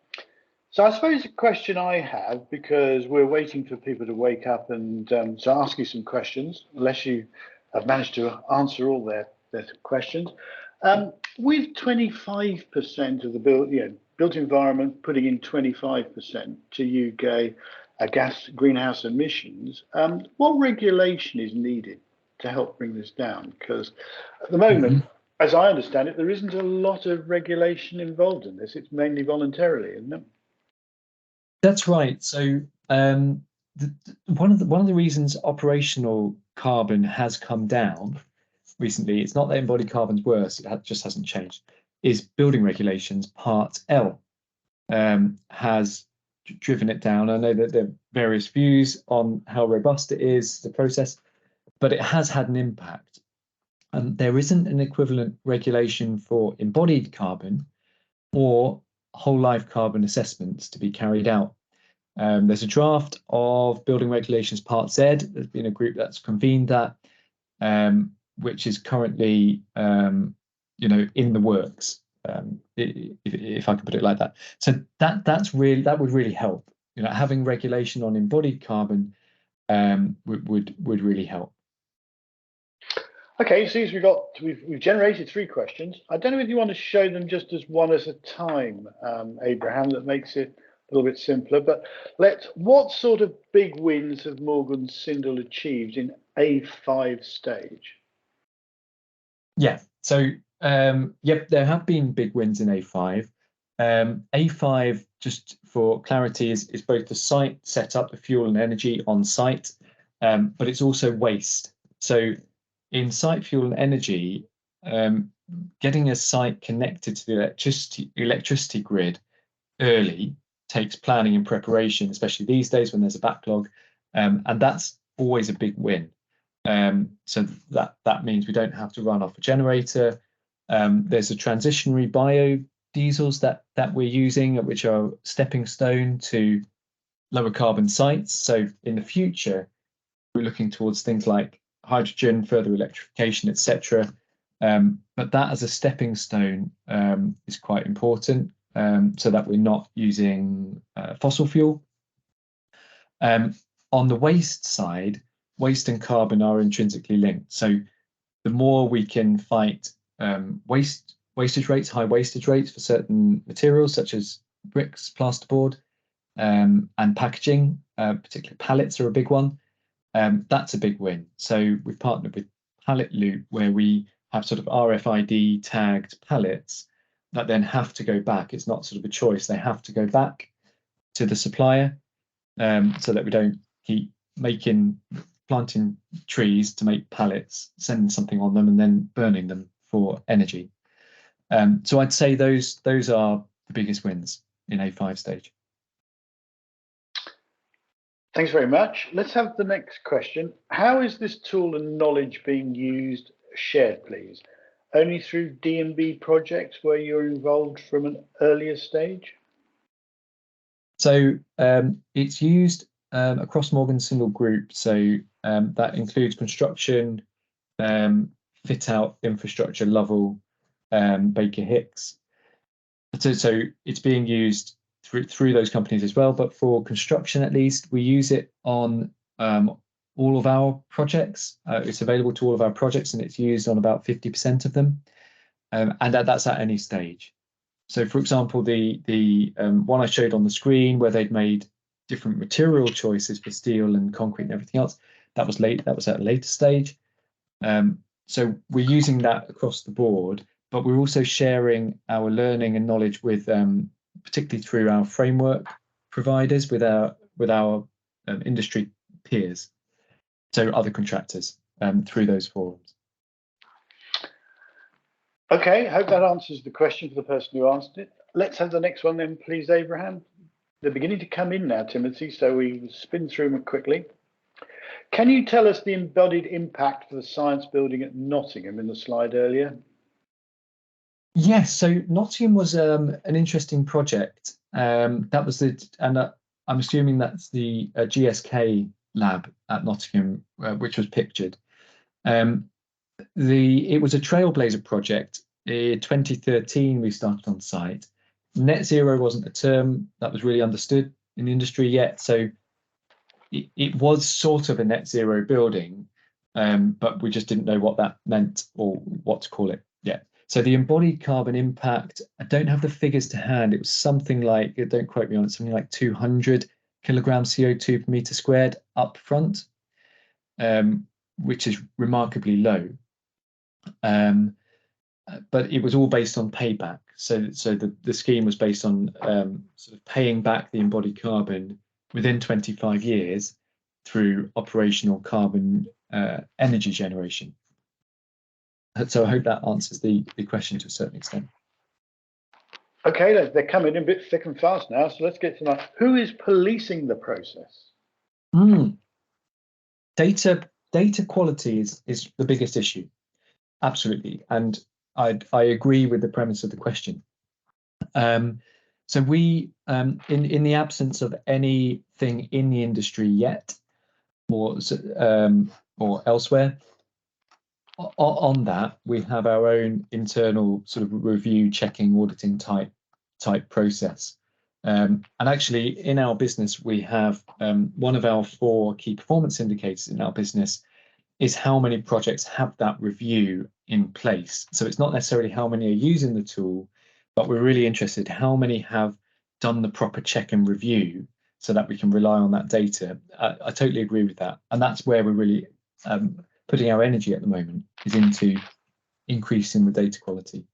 So I suppose the question I have, because we're waiting for people to wake up and to ask you some questions, unless you have managed to answer all their questions. With 25% of the built environment putting in 25% to UK gas greenhouse emissions, what regulation is needed to help bring this down? Because at the moment, as I understand it, there isn't a lot of regulation involved in this. It's mainly voluntarily, isn't it? That's right. So one of the reasons operational carbon has come down recently, it's not that embodied carbon's worse, it just hasn't changed, is building regulations Part L has driven it down. I know that there are various views on how robust it is, the process, but it has had an impact. There isn't an equivalent regulation for embodied carbon or whole life carbon assessments to be carried out. There's a draft of Building Regulations Part Z. There's been a group that's convened that, which is currently, in the works, if I can put it like that. So that would really help. Having regulation on embodied carbon would really help. Okay, so we've generated 3 questions. I don't know if you want to show them just as one at a time, Abraham. That makes it a little bit simpler. But what sort of big wins have Morgan Sindall achieved in A5 stage? Yeah, so there have been big wins in A5. A5, just for clarity, is both the site setup, the fuel and energy on site, but it's also waste. So in site fuel and energy, getting a site connected to the electricity grid early takes planning and preparation, especially these days when there's a backlog, and that's always a big win. So that means we don't have to run off a generator. There's a transitionary biodiesels that we're using, which are stepping stone to lower carbon sites. So in the future, we're looking towards things like hydrogen, further electrification, etc. But that as a stepping stone is quite important, so that we're not using fossil fuel. On the waste side, waste and carbon are intrinsically linked. So the more we can fight wastage rates, high wastage rates for certain materials, such as bricks, plasterboard, and packaging, particularly pallets are a big one. That's a big win. So we've partnered with Pallet Loop, where we have sort of RFID tagged pallets that then have to go back. It's not sort of a choice. They have to go back to the supplier, so that we don't keep planting trees to make pallets, sending something on them and then burning them for energy. So I'd say those are the biggest wins in A5 stage. Thanks very much. Let's have the next question. How is this tool and knowledge being shared, please? Only through D&B projects where you're involved from an earlier stage? So it's used across Morgan Sindall Group. So that includes construction, fit out, infrastructure, Lovell, Baker Hicks. So it's being used through those companies as well. But for construction, at least, we use it on all of our projects. It's available to all of our projects, and it's used on about 50% of them. And that's at any stage. So, for example, the one I showed on the screen where they'd made different material choices for steel and concrete and everything else, that was late. That was at a later stage. So we're using that across the board, but we're also sharing our learning and knowledge with, particularly through our framework providers, with our industry peers, so other contractors, through those forums. Okay, hope that answers the question for the person who asked it. Let's have the next one then, please, Abraham. They're beginning to come in now, Timothy, so we will spin through them quickly. Can you tell us the embodied impact for the science building at Nottingham in the slide earlier? Yes, so Nottingham was an interesting project. That was and I'm assuming that's the GSK lab at Nottingham, which was pictured. It was a trailblazer project. In 2013, we started on site. Net zero wasn't a term that was really understood in the industry yet, so it was sort of a net zero building, but we just didn't know what that meant or what to call it yet. So the embodied carbon impact, I don't have the figures to hand. It was something like, don't quote me on it, something like 200 kilograms CO2 per meter squared up front, which is remarkably low. But it was all based on payback. So the scheme was based on sort of paying back the embodied carbon within 25 years through operational carbon energy generation. So I hope that answers the question to a certain extent. Okay, they're coming in a bit thick and fast now, so let's get to that. Who is policing the process? Data quality is the biggest issue, absolutely, and I agree with the premise of the question. So we, in the absence of anything in the industry yet, or elsewhere, on that, we have our own internal sort of review, checking, auditing type process. And actually, in our business, we have one of our 4 key performance indicators in our business is how many projects have that review in place. So it's not necessarily how many are using the tool, but we're really interested how many have done the proper check and review so that we can rely on that data. I totally agree with that. And that's where we're really putting our energy at the moment, is into increasing the data quality.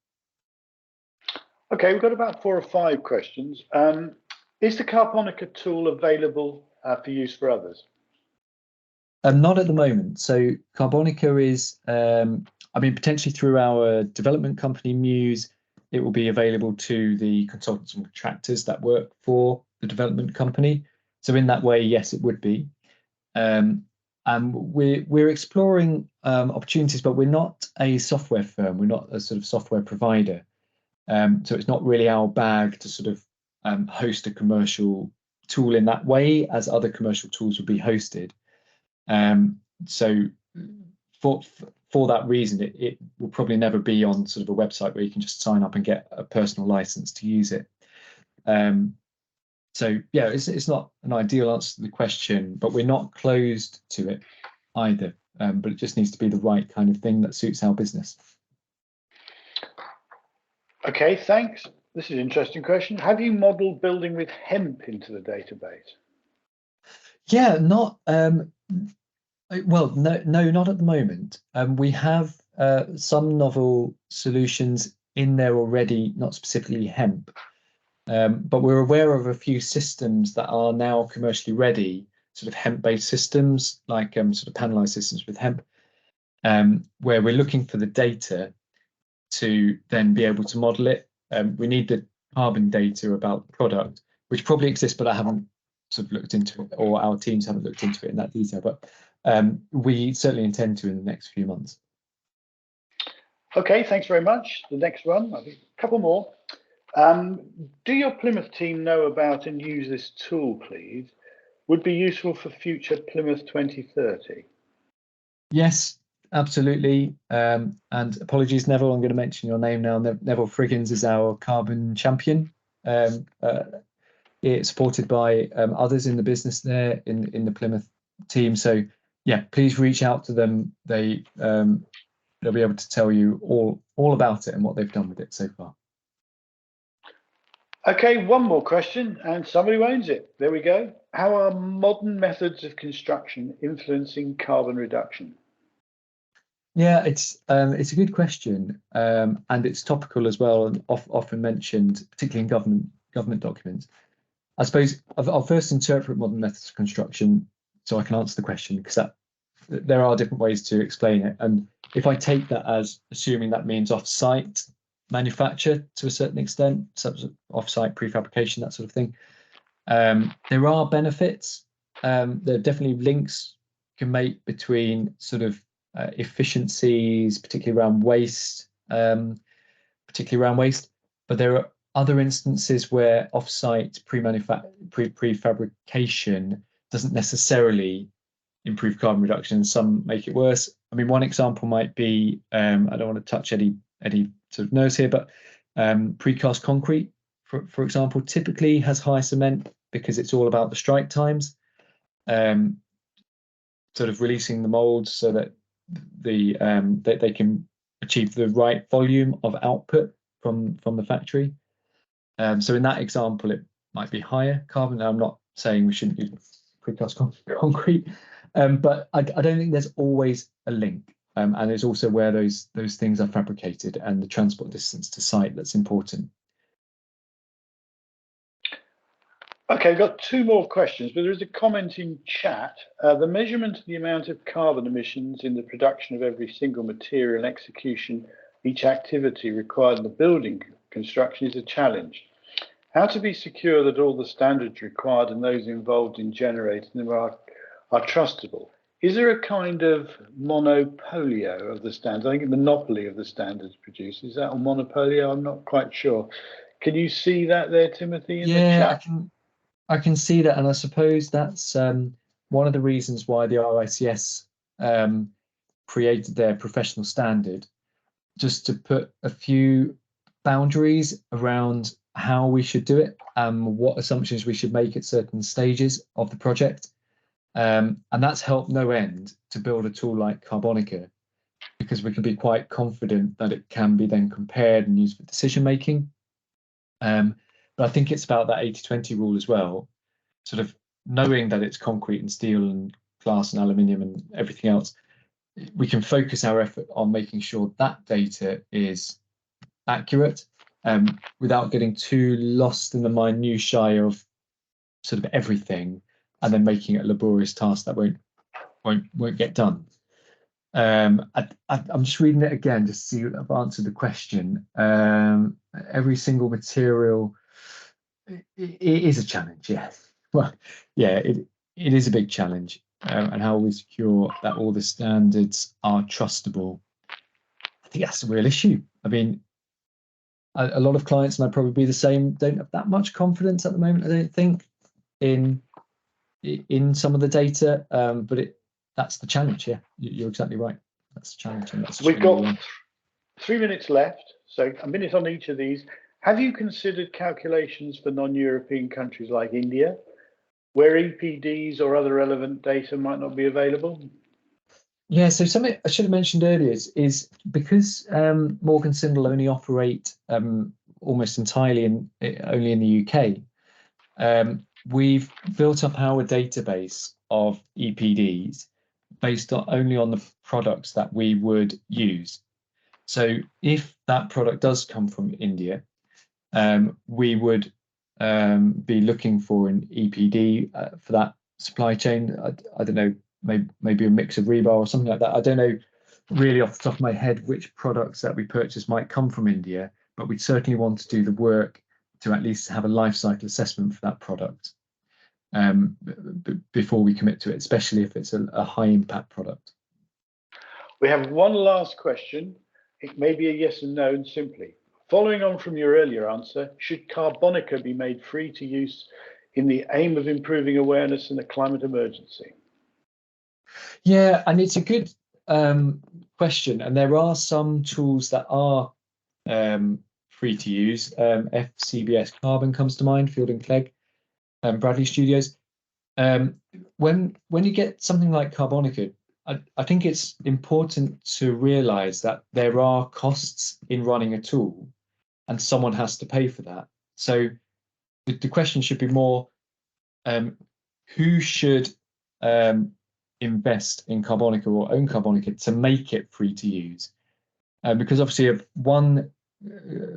Okay, we've got about 4 or 5 questions. Is the CarboniCa tool available for use for others? Not at the moment. So CarboniCa is, potentially through our development company, Muse, it will be available to the consultants and contractors that work for the development company. So in that way, yes, it would be. And we're exploring opportunities, but we're not a software firm. We're not a sort of software provider. So it's not really our bag to sort of host a commercial tool in that way, as other commercial tools would be hosted. So for that reason, it will probably never be on sort of a website where you can just sign up and get a personal license to use it. So yeah, it's not an ideal answer to the question, but we're not closed to it either. But it just needs to be the right kind of thing that suits our business. Okay, thanks. This is an interesting question. Have you modelled building with hemp into the database? Yeah, not well, no, not at the moment. We have some novel solutions in there already, not specifically hemp, but we're aware of a few systems that are now commercially ready, sort of hemp-based systems, like sort of panelized systems with hemp, where we're looking for the data to then be able to model it. We need the carbon data about the product, which probably exists, but I haven't sort of looked into it, or our teams haven't looked into it in that detail. But we certainly intend to in the next few months. Okay, thanks very much. The next one, I think a couple more. Do your Plymouth team know about and use this tool, please? Would be useful for future Plymouth 2030. Yes, absolutely. And apologies, Neville, I'm going to mention your name now. Neville Friggins is our carbon champion. It's supported by others in the business there in the Plymouth team. So yeah, please reach out to them. They'll be able to tell you all about it and what they've done with it so far. Okay, one more question, and somebody who owns it. There we go. How are modern methods of construction influencing carbon reduction? Yeah, it's a good question, and it's topical as well, and often mentioned, particularly in government documents. I suppose I'll first interpret modern methods of construction so I can answer the question, because there are different ways to explain it. And if I take that as assuming that means off-site manufacture to a certain extent, such as off-site prefabrication, that sort of thing, there are benefits. There are definitely links you can make between sort of efficiencies, particularly around waste, but there are other instances where off-site prefabrication doesn't necessarily improve carbon reduction. Some make it worse. I mean, one example might be, I don't want to touch any sort of nerves here, but precast concrete, for example, typically has high cement because it's all about the strike times, sort of releasing the molds so that that they can achieve the right volume of output from the factory. So in that example, it might be higher carbon. Now, I'm not saying we shouldn't use precast concrete, but I don't think there's always a link. And it's also where those things are fabricated and the transport distance to site that's important. Okay, I've got two more questions, but there is a comment in chat. The measurement of the amount of carbon emissions in the production of every single material and execution, each activity required in the building construction is a challenge. How to be secure that all the standards required and those involved in generating them are trustable? Is there a kind of monopolio of the standards? I think a monopoly of the standards produced. Is that a monopolio? I'm not quite sure. Can you see that there, Timothy, in the chat? I can see that, and I suppose that's one of the reasons why the RICS created their professional standard, just to put a few boundaries around how we should do it, what assumptions we should make at certain stages of the project. And that's helped no end to build a tool like CarboniCa, because we can be quite confident that it can be then compared and used for decision making. But I think it's about that 80-20 rule as well, sort of knowing that it's concrete and steel and glass and aluminium and everything else. We can focus our effort on making sure that data is accurate, without getting too lost in the minutiae of sort of everything, and then making it a laborious task that won't get done. I'm just reading it again just to see if I've answered the question. Every single material, it is a challenge, yes. Well, yeah, it is a big challenge, and how we secure that all the standards are trustable. I think that's a real issue. I mean, a lot of clients, and I'd probably be the same, don't have that much confidence at the moment, I don't think, in some of the data, but that's the challenge. Yeah, you're exactly right. That's the challenge. And We've got 3 minutes left, so a minute on each of these. Have you considered calculations for non-European countries like India, where EPDs or other relevant data might not be available? Yeah, so something I should have mentioned earlier is because Morgan Sindall only operate almost entirely only in the UK. We've built up our database of EPDs based only on the products that we would use. So if that product does come from India, we would be looking for an EPD for that supply chain. I don't know, maybe a mix of rebar or something like that. I don't know really off the top of my head which products that we purchase might come from India, but we'd certainly want to do the work to at least have a life cycle assessment for that product before we commit to it, especially if it's a high impact product. We have one last question. It may be a yes and no, and simply, following on from your earlier answer, should CarboniCa be made free to use in the aim of improving awareness in the climate emergency? Yeah, and it's a good question. And there are some tools that are free to use. FCBS Carbon comes to mind, Field and Clegg, Bradley Studios. When you get something like CarboniCa, I think it's important to realize that there are costs in running a tool and someone has to pay for that. So the question should be more, who should invest in CarboniCa or own CarboniCa to make it free to use? Because obviously if one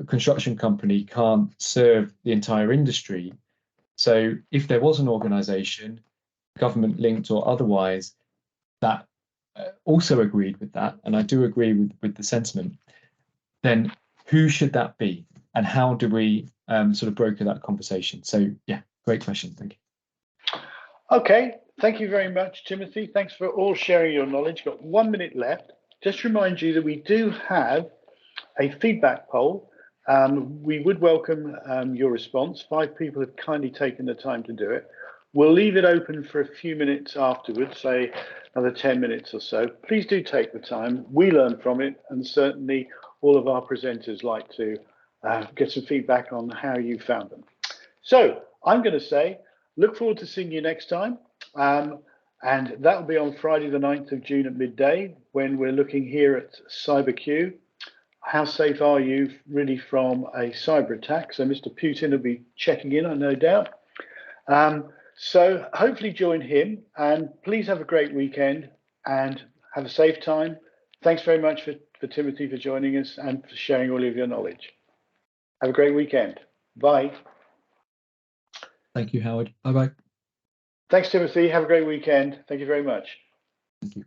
construction company can't serve the entire industry, so if there was an organization, government linked or otherwise, that also agreed with that, and I do agree with the sentiment, then who should that be? And how do we sort of broker that conversation? So yeah, great question. Thank you. Okay, thank you very much, Timothy. Thanks for all sharing your knowledge. Got 1 minute left. Just remind you that we do have a feedback poll. We would welcome your response. 5 people have kindly taken the time to do it. We'll leave it open for a few minutes afterwards, say another 10 minutes or so. Please do take the time. We learn from it, and certainly all of our presenters like to get some feedback on how you found them. So I'm going to say, look forward to seeing you next time. And that will be on Friday, the 9th of June at midday, when we're looking here at CyberQ. How safe are you really from a cyber attack? So Mr. Putin will be checking in, I no doubt. So hopefully join him, and please have a great weekend and have a safe time. Thanks very much for Timothy for joining us and for sharing all of your knowledge. Have a great weekend. Bye. Thank you, Howard. Bye-bye. Thanks, Timothy. Have a great weekend. Thank you very much. Thank you.